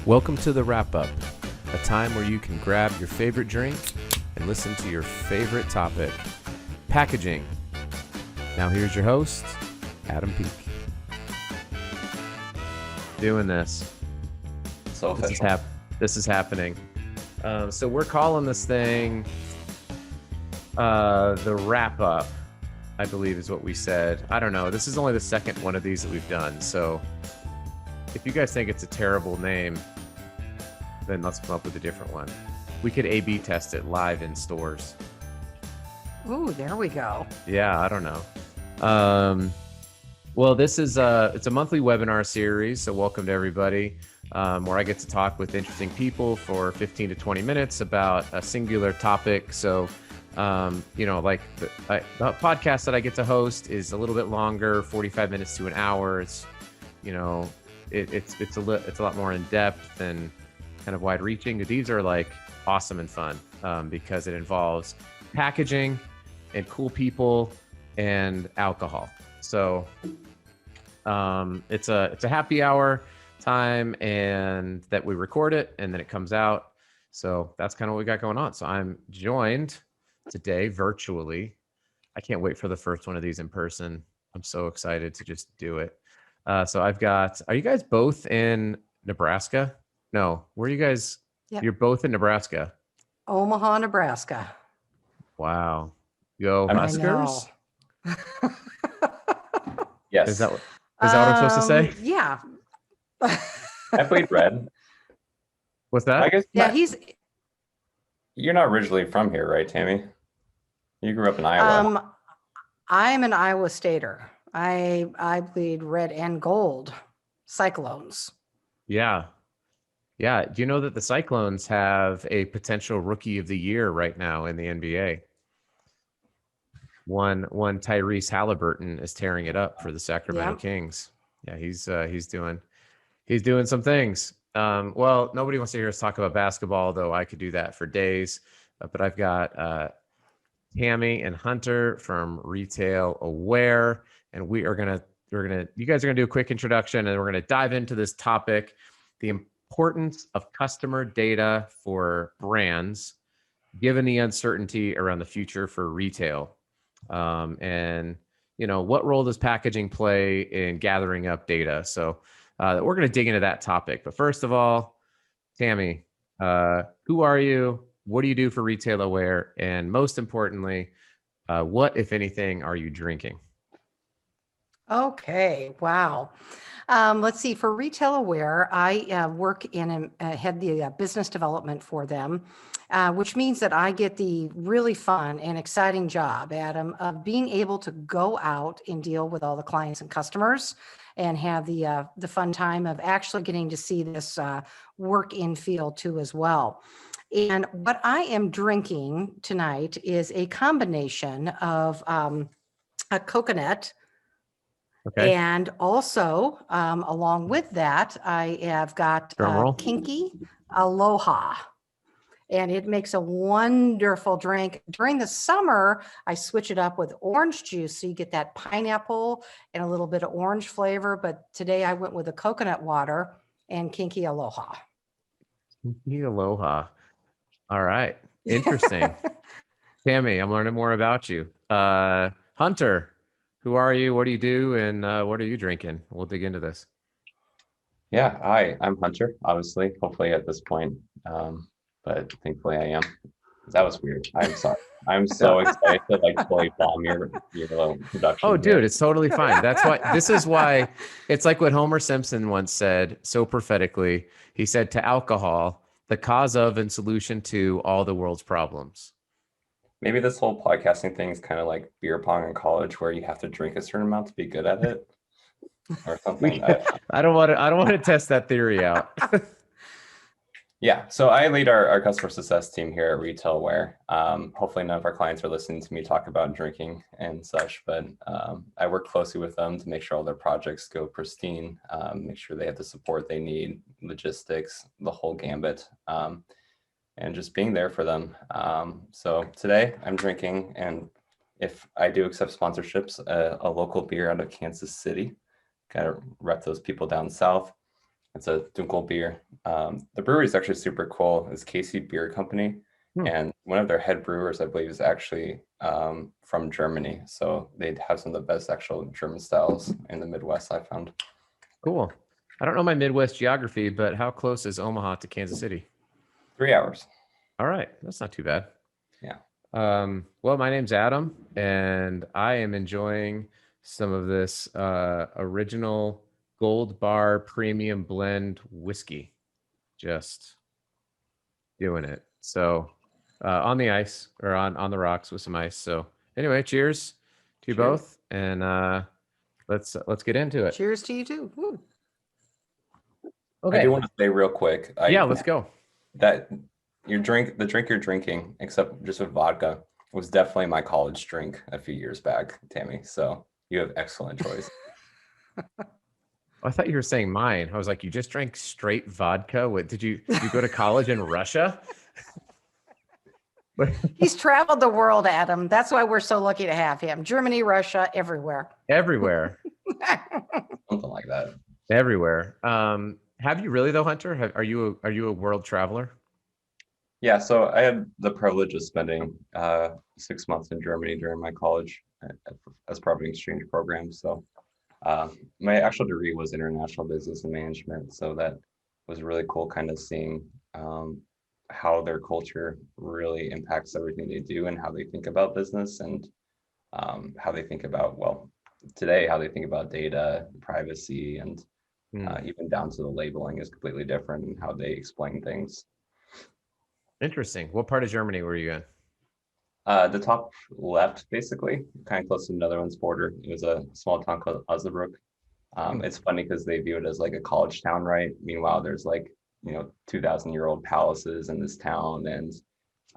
Welcome to the wrap-up, a time where you can grab your favorite drink and listen to your favorite topic, packaging. Now here's your host, Adam Peak. Doing this. So official. This is happening. So we're calling this thing the wrap-up, I believe is what we said. I don't know. This is only the second one of these that we've done. So if you guys think it's a terrible name, then let's come up with a different one. We could A/B test it live in stores. Ooh, there we go. Yeah, I don't know. Well, this is it's a monthly webinar series, so welcome to everybody, where I get to talk with interesting people for 15 to 20 minutes about a singular topic. So, like the podcast that I get to host is a little bit longer, 45 minutes to an hour. It's, it's a lot more in depth and kind of wide reaching. These are like awesome and fun because it involves packaging and cool people and alcohol. So it's a happy hour time, and that we record it and then it comes out. So that's kind of what we got going on. So I'm joined today virtually. I can't wait for the first one of these in person. I'm so excited to just do it. So I've got, are you guys both in Nebraska? No, where are you guys? Yep. You're both in Nebraska. Omaha, Nebraska. Wow. Go I Huskers. Yes. Is that what I'm supposed to say? Yeah. I played red. What's that? I guess Yeah, you're not originally from here, right, Tammy? You grew up in Iowa. I'm an Iowa Stater. I bleed red and gold Cyclones. Yeah. Yeah. Do you know that the Cyclones have a potential rookie of the year right now in the NBA? One Tyrese Halliburton is tearing it up for the Sacramento Kings. Yeah, he's doing some things. Well, nobody wants to hear us talk about basketball, though I could do that for days. But I've got Tammy and Hunter from Retail Aware, and you guys are gonna do a quick introduction, and we're gonna dive into this topic, the importance of customer data for brands, given the uncertainty around the future for retail. And what role does packaging play in gathering up data? So we're going to dig into that topic. But first of all, Tammy, who are you? What do you do for Retail Aware? And most importantly, what, if anything, are you drinking? Okay. Wow. Let's see. For Retail Aware, I work in head the business development for them, which means that I get the really fun and exciting job, Adam, of being able to go out and deal with all the clients and customers and have the fun time of actually getting to see this work in field too as well. And what I am drinking tonight is a combination of a coconut. Okay. And also, along with that, I have got Kinky Aloha, and it makes a wonderful drink. During the summer, I switch it up with orange juice, so you get that pineapple and a little bit of orange flavor. But today I went with a coconut water and Kinky Aloha. Kinky Aloha. All right. Interesting. Tammy, I'm learning more about you. Hunter. Who are you? What do you do? And what are you drinking? We'll dig into this. Yeah, hi, I'm Hunter, obviously, hopefully at this point. But thankfully I am. That was weird. I'm sorry. I'm so excited to totally bomb your little production. Oh, dude, it's totally fine. This is why it's like what Homer Simpson once said so prophetically. He said, to alcohol, the cause of and solution to all the world's problems. Maybe this whole podcasting thing is kind of like beer pong in college, where you have to drink a certain amount to be good at it, or something. I don't want to test that theory out. Yeah, so I lead our customer success team here at Retail Aware. Hopefully none of our clients are listening to me talk about drinking and such, but I work closely with them to make sure all their projects go pristine, make sure they have the support they need, logistics, the whole gambit. And just being there for them. So today I'm drinking, and if I do accept sponsorships, a local beer out of Kansas City, kind of rep those people down south. It's a Dunkel beer. The brewery is actually super cool. It's Casey Beer Company. Hmm. And one of their head brewers, I believe, is actually from Germany. So they have some of the best actual German styles in the Midwest, I found. Cool. I don't know my Midwest geography, but how close is Omaha to Kansas City? 3 hours. All right, that's not too bad. Yeah. Well, my name's Adam, and I am enjoying some of this original Gold Bar Premium Blend whiskey. Just doing it. So on the ice or on the rocks with some ice. So anyway, cheers to you Cheers. both, and let's get into it. Cheers to you too. Woo. I do want to say real quick. Yeah, let's go. That the drink you're drinking, except just with vodka, was definitely my college drink a few years back, Tammy. So you have excellent choice. I thought you were saying mine. I was like, you just drank straight vodka? What did you go to college in Russia? He's traveled the world, Adam. That's why we're so lucky to have him. Germany, Russia, everywhere. Everywhere. Something like that. Everywhere. Have you really though, Hunter? Are you a world traveler? Yeah, so I had the privilege of spending 6 months in Germany during my college as part of an exchange program. So my actual degree was international business and management. So that was really cool, kind of seeing how their culture really impacts everything they do and how they think about business and how they think about, well, today, how they think about data, privacy, and even down to the labeling is completely different in how they explain things. Interesting. What part of Germany were you in? The top left, basically, kind of close to the Netherlands border. It was a small town called Osnabrück. It's funny because they view it as like a college town, right? Meanwhile, there's like 2,000-year-old palaces in this town, and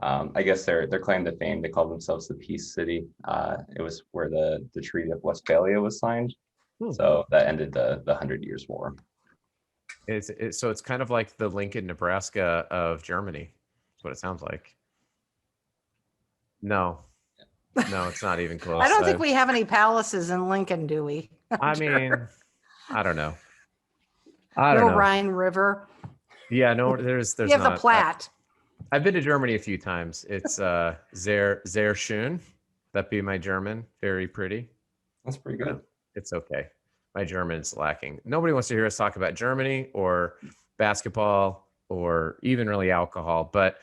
I guess their claim to fame, they call themselves the Peace City. It was where the Treaty of Westphalia was signed, so that ended the 100 Years' War. So it's kind of like the Lincoln, Nebraska of Germany. That's what it sounds like. No, it's not even close. I don't think we have any palaces in Lincoln, do we? I mean, I don't know. No Rhine River. Yeah, no, there's You have not. the Platte. I've been to Germany a few times. It's sehr schön. That'd be my German. Very pretty. That's pretty good. It's okay. My German's lacking. Nobody wants to hear us talk about Germany or basketball or even really alcohol. But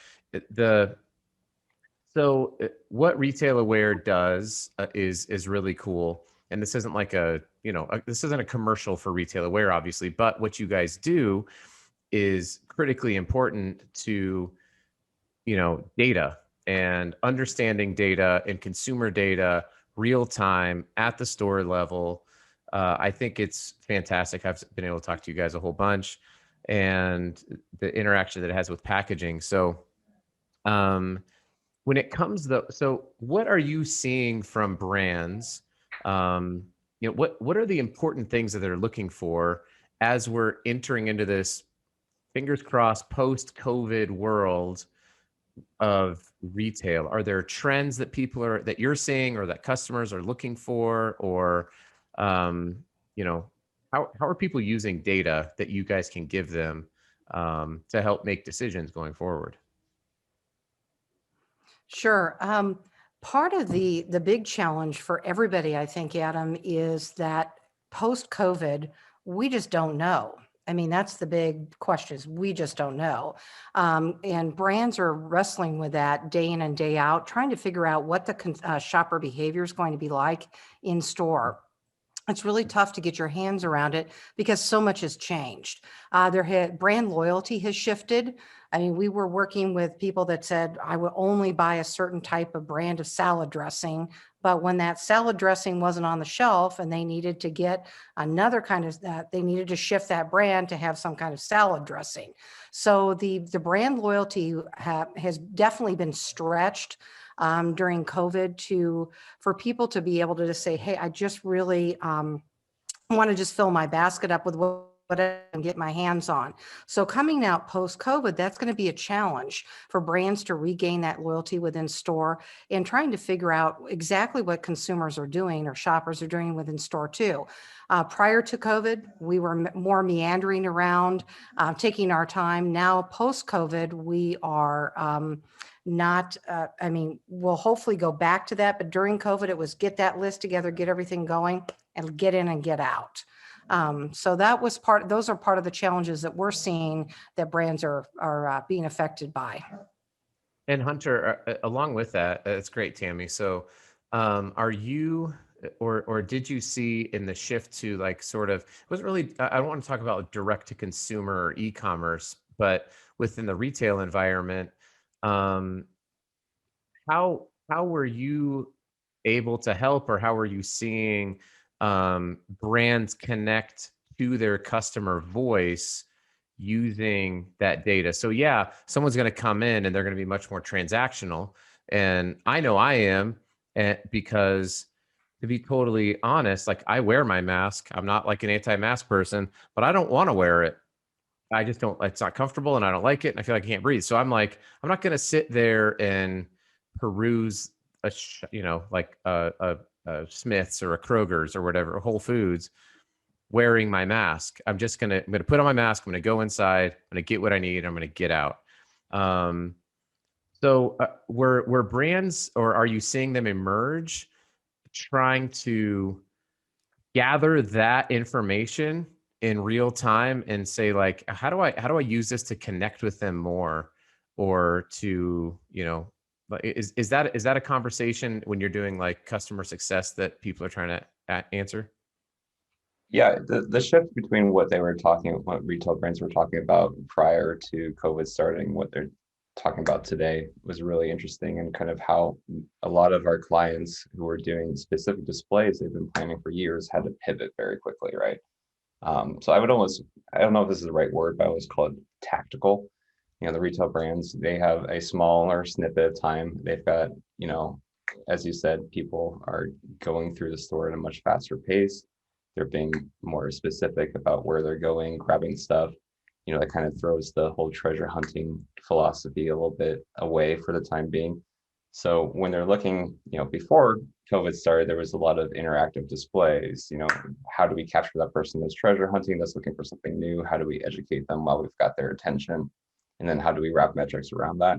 what Retail Aware does is really cool. And this isn't like this isn't a commercial for Retail Aware, obviously. But what you guys do is critically important to data and understanding data and consumer data real time at the store level. I think it's fantastic. I've been able to talk to you guys a whole bunch and the interaction that it has with packaging. So when it comes so what are you seeing from brands? What are the important things that they're looking for as we're entering into this, fingers crossed, post-COVID world of retail? Are there trends that that you're seeing or that customers are looking for, or how are people using data that you guys can give them to help make decisions going forward? Sure. Part of the big challenge for everybody, I think, Adam, is that post-COVID, we just don't know. I mean, that's the big question, is we just don't know. And brands are wrestling with that day in and day out, trying to figure out what the shopper behavior is going to be like in store. It's really tough to get your hands around it because so much has changed. Brand loyalty has shifted. I mean, we were working with people that said, I will only buy a certain type of brand of salad dressing. But when that salad dressing wasn't on the shelf and they needed to get another kind of they needed to shift that brand to have some kind of salad dressing. So the brand loyalty has definitely been stretched during COVID for people to be able to just say, hey, I just really want to just fill my basket up with what I can get my hands on. So coming out post-COVID, that's going to be a challenge for brands to regain that loyalty within store and trying to figure out exactly what consumers are doing or shoppers are doing within store too. Prior to COVID, we were more meandering around, taking our time. Now post-COVID, we are not, I mean, we'll hopefully go back to that, but during COVID, it was get that list together, get everything going, and get in and get out. So that was those are part of the challenges that we're seeing that brands are being affected by. And Hunter, along with that, it's great, Tammy. So, are you, or did you see in the shift to like sort of, it wasn't really, I don't want to talk about direct to consumer or e-commerce, but within the retail environment, um, how were you able to help, or how were you seeing brands connect to their customer voice using that data? So yeah, someone's going to come in and they're going to be much more transactional, and I know I am, and because to be totally honest, like I wear my mask. I'm not like an anti-mask person, but I don't want to wear it. I just don't, it's not comfortable and I don't like it. And I feel like I can't breathe. So I'm like, I'm not going to sit there and peruse like a Smith's or a Kroger's or whatever, Whole Foods, wearing my mask. I'm going to put on my mask. I'm going to go inside. I'm going to get what I need. I'm going to get out. So were brands, or are you seeing them emerge trying to gather that information in real time and say like, how do I use this to connect with them more, or to, is that a conversation when you're doing like customer success that people are trying to answer? Yeah, the shift between what retail brands were talking about prior to COVID starting, what they're talking about today was really interesting, and kind of how a lot of our clients who were doing specific displays they've been planning for years had to pivot very quickly, right? So I don't know if this is the right word, but I always call it tactical. The retail brands, they have a smaller snippet of time. They've got, as you said, people are going through the store at a much faster pace. They're being more specific about where they're going, grabbing stuff. That kind of throws the whole treasure hunting philosophy a little bit away for the time being. So when they're looking, before COVID started, there was a lot of interactive displays. How do we capture that person that's treasure hunting, that's looking for something new? How do we educate them while we've got their attention? And then how do we wrap metrics around that?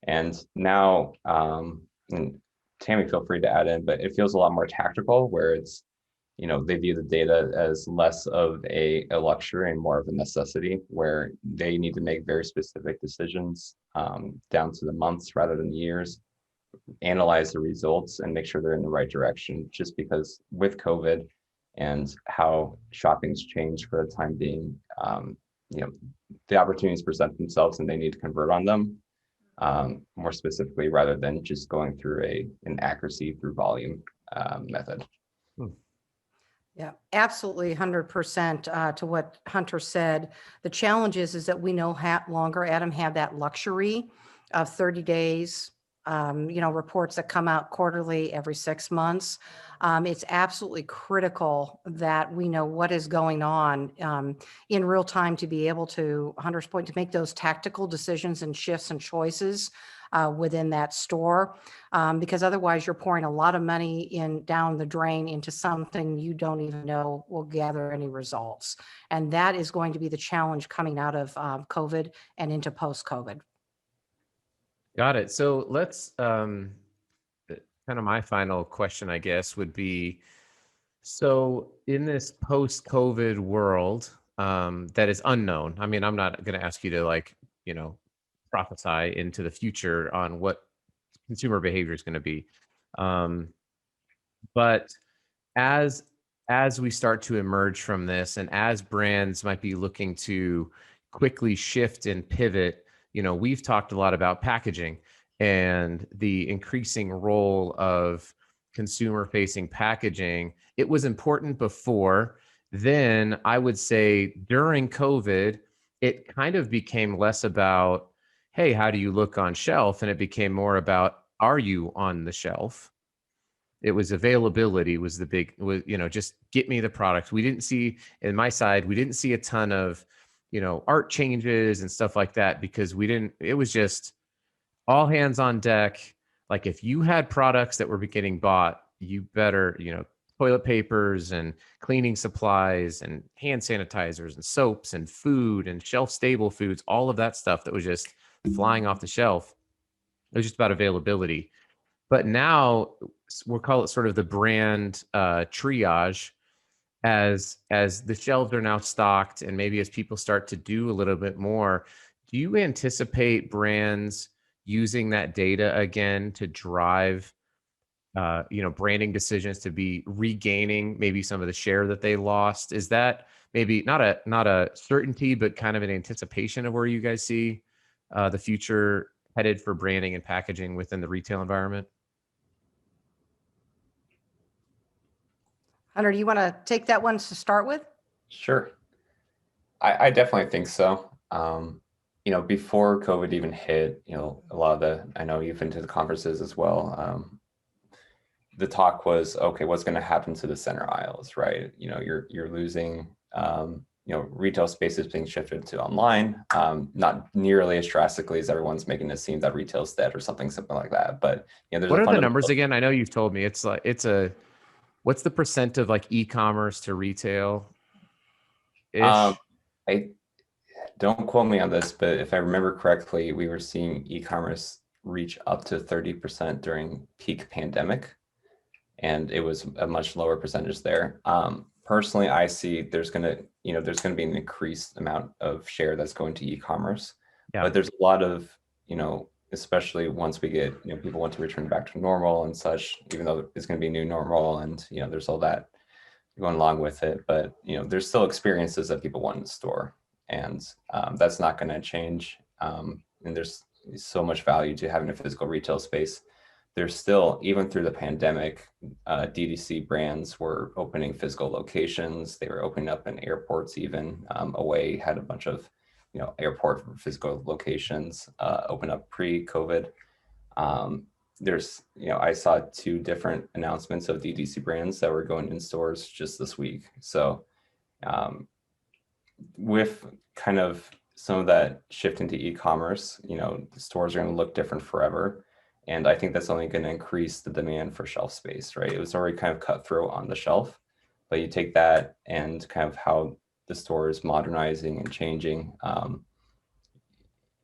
And now, and Tammy, feel free to add in, but it feels a lot more tactical, where it's, they view the data as less of a luxury and more of a necessity, where they need to make very specific decisions down to the months rather than years, analyze the results and make sure they're in the right direction. Just because with COVID and how shopping's changed for the time being, the opportunities present themselves and they need to convert on them more specifically, rather than just going through an accuracy through volume method. Yeah, absolutely 100% to what Hunter said. The challenge is that we no longer, Adam, have that luxury of 30 days, reports that come out quarterly every 6 months. It's absolutely critical that we know what is going on in real time to be able to, Hunter's point, to make those tactical decisions and shifts and choices within that store, because otherwise you're pouring a lot of money down the drain into something you don't even know will gather any results. And that is going to be the challenge coming out of COVID and into post-COVID. Got it. So let's kind of my final question, I guess, would be, so in this post-COVID world that is unknown, I mean, I'm not going to ask you to prophesy into the future on what consumer behavior is going to be. But as we start to emerge from this, and as brands might be looking to quickly shift and pivot, we've talked a lot about packaging and the increasing role of consumer facing packaging. It was important before. Then I would say during COVID, it kind of became less about, hey, how do you look on shelf? And it became more about, are you on the shelf? It was availability was the big, was, just get me the product. We didn't see, in my side, we didn't see a ton of, art changes and stuff like that, because it was just all hands on deck. Like, if you had products that were getting bought, you better, toilet papers and cleaning supplies and hand sanitizers and soaps and food and shelf stable foods, all of that stuff that was just flying off the shelf. It was just about availability. But now we'll call it sort of the brand triage, as the shelves are now stocked, and maybe as people start to do a little bit more. Do you anticipate brands using that data again to drive branding decisions, to be regaining maybe some of the share that they lost? Is that maybe not a certainty, but kind of an anticipation of where you guys see the future headed for branding and packaging within the retail environment? Hunter, do you want to take that one to start with? Sure. I definitely think so. Before COVID even hit, a lot of I know you've been to the conferences as well. The talk was, okay, what's going to happen to the center aisles, right? You're losing, retail spaces being shifted to online, not nearly as drastically as everyone's making it seem that retail's dead or something like that. But there's what are the numbers again? I know you've told me it's like, what's the percent of like e-commerce to retail ish? I don't quote me on this, but if I remember correctly, we were seeing e-commerce reach up to 30% during peak pandemic, and it was a much lower percentage there. Personally, I see there's going to be an increased amount of share that's going to e-commerce, but there's a lot of, especially once we get, people want to return back to normal and such, even though it's going to be a new normal, and, there's all that going along with it, but, there's still experiences that people want in the store, and that's not going to change. And there's so much value to having a physical retail space. There's still, even through the pandemic, DTC brands were opening physical locations. They were opening up in airports, even Away had a bunch of, airport physical locations open up pre-COVID. I saw 2 different announcements of DTC brands that were going in stores just this week. So with kind of some of that shift into e-commerce, the stores are going to look different forever. And I think that's only going to increase the demand for shelf space, right? It was already kind of cutthroat on the shelf, but you take that and kind of how the store is modernizing and changing.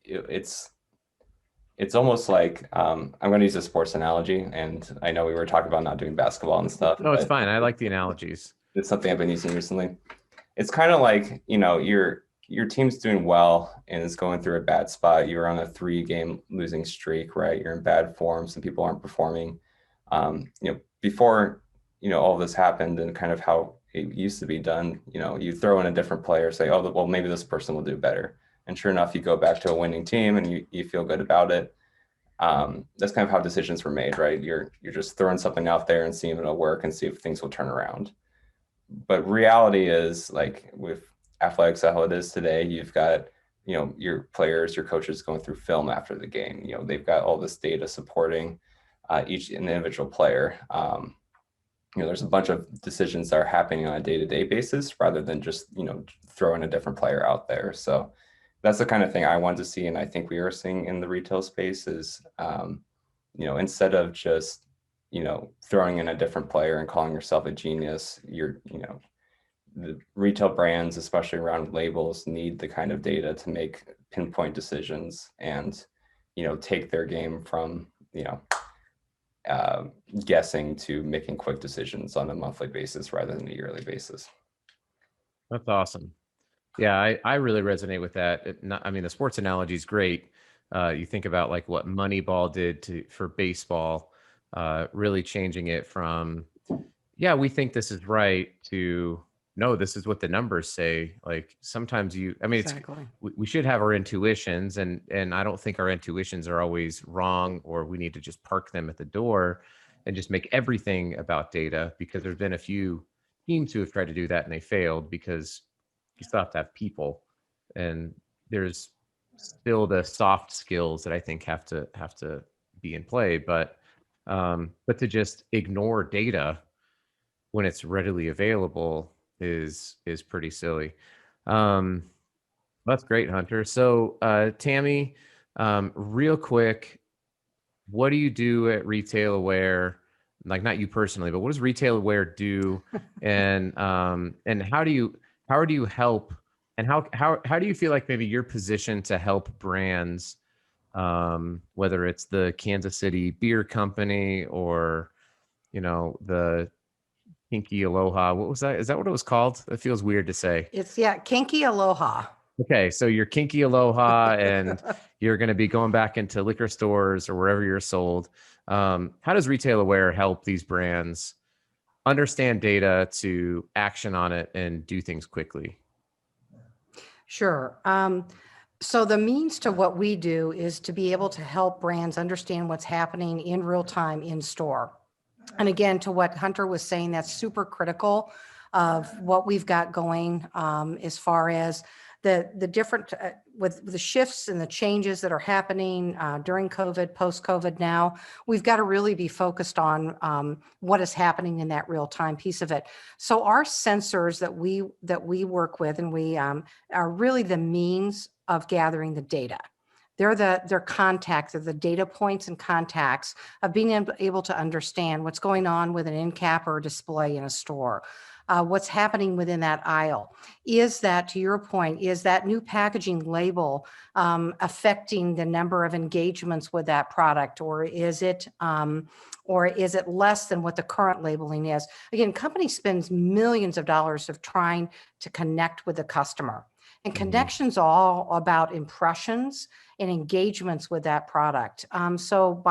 It's almost like, I'm going to use a sports analogy, and I know we were talking about not doing basketball and stuff. No, it's fine. I like the analogies. It's something I've been using recently. It's kind of like, your team's doing well and is going through a bad spot. You're on a 3-game losing streak, right? You're in bad form. Some people aren't performing. Before, all this happened and kind of how it used to be done, you throw in a different player, say, oh, well, maybe this person will do better. And sure enough, you go back to a winning team and you feel good about it. That's kind of how decisions were made, right? You're just throwing something out there and seeing if it'll work and see if things will turn around. But reality is, like with athletics, how it is today, you've got, your players, your coaches going through film after the game. They've got all this data supporting each individual player. There's a bunch of decisions that are happening on a day-to-day basis rather than just, throwing a different player out there. So that's the kind of thing I want to see. And I think we are seeing in the retail space is, instead of just, throwing in a different player and calling yourself a genius, the retail brands, especially around labels, need the kind of data to make pinpoint decisions and, take their game from, guessing to making quick decisions on a monthly basis rather than a yearly basis. That's awesome. Yeah, I really resonate with that. The sports analogy is great. You think about like what Moneyball did for baseball, really changing it from, yeah, we think this is right, to no, this is what the numbers say. Like sometimes Exactly. we should have our intuitions, and I don't think our intuitions are always wrong, or we need to just park them at the door and just make everything about data, because there's been a few teams who have tried to do that and they failed, because you still have to have people, and there's still the soft skills that I think have to be in play. But But to just ignore data when it's readily available is pretty silly. That's great, Hunter. So, Tammy, real quick, what do you do at Retail Aware? Like, not you personally, but what does Retail Aware do? And how do you help? And how do you feel like maybe you're positioned to help brands, whether it's the Kansas City Beer Company or the Kinky Aloha? What was that? Is that what it was called? That feels weird to say. It's, yeah, Kinky Aloha. Okay, so you're Kinky Aloha, and you're going to be going back into liquor stores or wherever you're sold. How does Retail Aware help these brands understand data to action on it and do things quickly? Sure. So the means to what we do is to be able to help brands understand what's happening in real time in store. And again, to what Hunter was saying, that's super critical of what we've got going, as far as the different, with the shifts and the changes that are happening during COVID, post-COVID now, we've got to really be focused on what is happening in that real time piece of it. So our sensors that we work with, and we are really the means of gathering the data. They're contacts, they're the data points and contacts of being able to understand what's going on with an end cap or a display in a store. What's happening within that aisle. Is that, to your point, is that new packaging label affecting the number of engagements with that product, or is it less than what the current labeling is? Again, company spends millions of dollars of trying to connect with the customer. And connections all about impressions and engagements with that product. So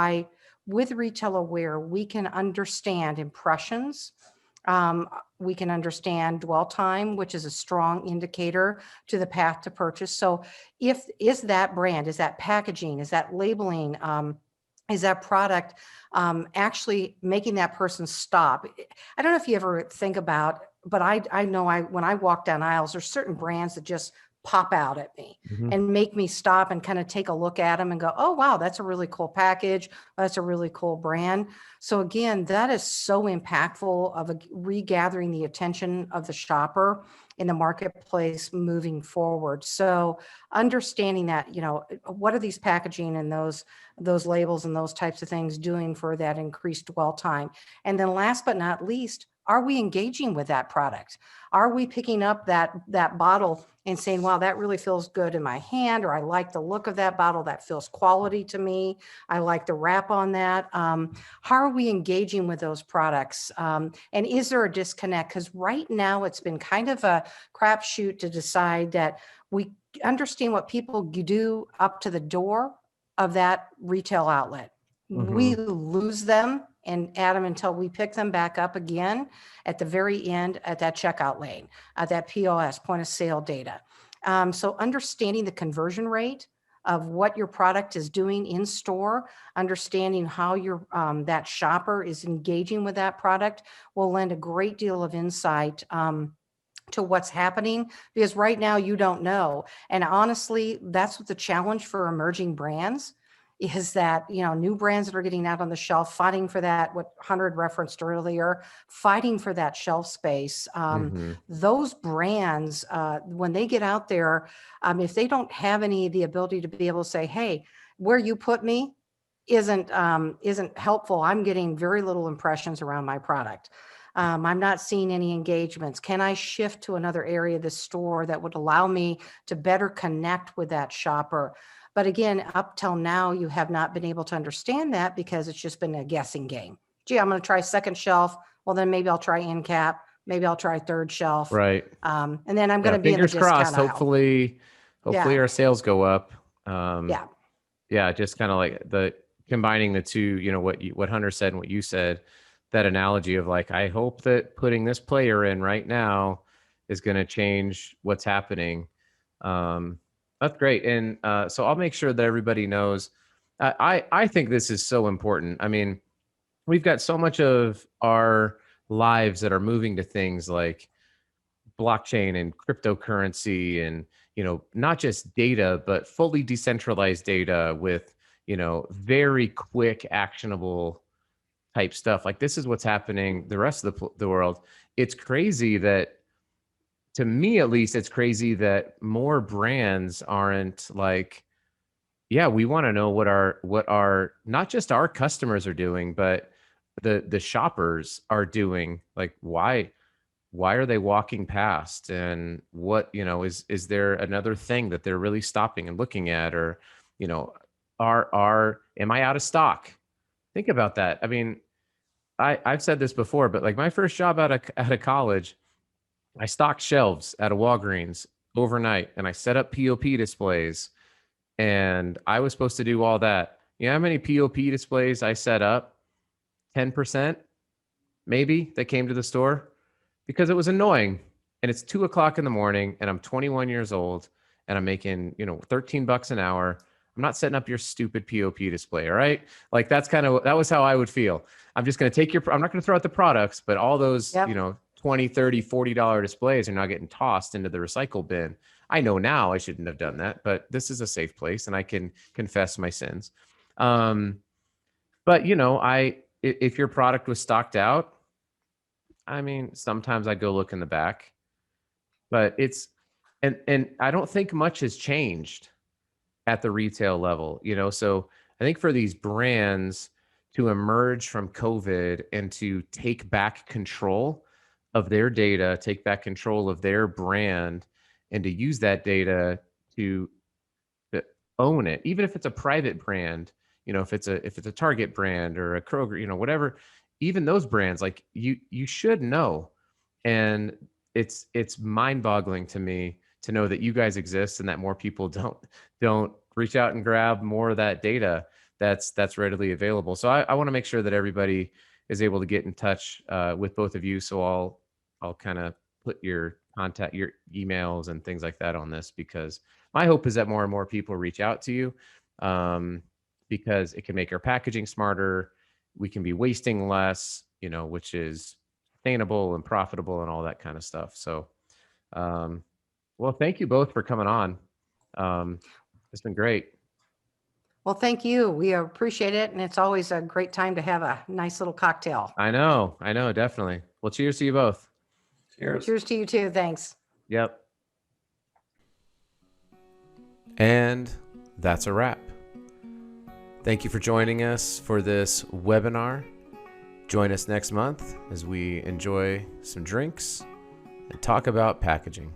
with Retail Aware, we can understand impressions. We can understand dwell time, which is a strong indicator to the path to purchase. So is that brand, is that packaging, is that labeling, is that product actually making that person stop? I don't know if you ever think about, but I know when I walk down aisles, there's certain brands that just pop out at me and make me stop and kind of take a look at them and go, oh, wow, that's a really cool package. That's a really cool brand. So again, that is so impactful of regathering the attention of the shopper in the marketplace moving forward. So understanding that, what are these packaging and those labels and those types of things doing for that increased dwell time? And then last but not least, are we engaging with that product? Are we picking up that bottle and saying, wow, that really feels good in my hand, or I like the look of that bottle, that feels quality to me. I like the wrap on that. How are we engaging with those products? And is there a disconnect? Because right now it's been kind of a crapshoot to decide that we understand what people do up to the door of that retail outlet. We lose them and add them until we pick them back up again at the very end at that checkout lane, at that POS, point of sale data. So understanding the conversion rate of what your product is doing in store, understanding how that shopper is engaging with that product will lend a great deal of insight to what's happening, because right now you don't know. And honestly, that's what the challenge for emerging brands is, that new brands that are getting out on the shelf, fighting for that, what Hunter referenced earlier, fighting for that shelf space. Those brands, when they get out there, if they don't have the ability to be able to say, hey, where you put me isn't helpful. I'm getting very little impressions around my product. I'm not seeing any engagements. Can I shift to another area of the store that would allow me to better connect with that shopper? But again, up till now, you have not been able to understand that because it's just been a guessing game. Gee, I'm going to try second shelf. Well, then maybe I'll try end cap. Maybe I'll try third shelf. Right. And then I'm going to be in the fingers crossed. discount aisle. Hopefully our sales go up. Yeah. Just kind of like combining the two, what Hunter said and what you said, that analogy of like, I hope that putting this player in right now is going to change what's happening. That's great. And so I'll make sure that everybody knows. I think this is so important. I mean, we've got so much of our lives that are moving to things like blockchain and cryptocurrency and, not just data, but fully decentralized data with, very quick, actionable type stuff. Like this is what's happening the rest of the world. It's crazy that, to me at least, it's crazy that more brands aren't like, yeah, we want to know what our not just our customers are doing, but the shoppers are doing. Like why are they walking past, and what, is there another thing that they're really stopping and looking at, or, am I out of stock? Think about that. I mean, I've said this before, but like my first job out of college, I stocked shelves at a Walgreens overnight, and I set up POP displays, and I was supposed to do all that. You know how many POP displays I set up? 10% maybe that came to the store, because it was annoying. And it's 2 o'clock in the morning, and I'm 21 years old, and I'm making, $13 an hour. I'm not setting up your stupid POP display. All right. Like that was how I would feel. I'm just going to I'm not going to throw out the products, but all those, Yep. $20, $30, $40 displays are now getting tossed into the recycle bin. I know now I shouldn't have done that, but this is a safe place and I can confess my sins. But if your product was stocked out, I mean, sometimes I go look in the back, but and I don't think much has changed at the retail level, so I think for these brands to emerge from COVID and to take back control of their data, take back control of their brand, and to use that data to own it, even if it's a private brand, if it's a Target brand or a Kroger, whatever, even those brands, like you should know. And it's mind-boggling to me to know that you guys exist and that more people don't reach out and grab more of that data that's readily available. So I want to make sure that everybody is able to get in touch with both of you. So I'll kind of put your contact, your emails and things like that on this, because my hope is that more and more people reach out to you, because it can make our packaging smarter. We can be wasting less, which is sustainable and profitable and all that kind of stuff. So, well, thank you both for coming on. It's been great. Well, thank you. We appreciate it. And it's always a great time to have a nice little cocktail. I know, definitely. Well, cheers to you both. Cheers. Cheers to you too. Thanks. Yep. And that's a wrap. Thank you for joining us for this webinar. Join us next month as we enjoy some drinks and talk about packaging.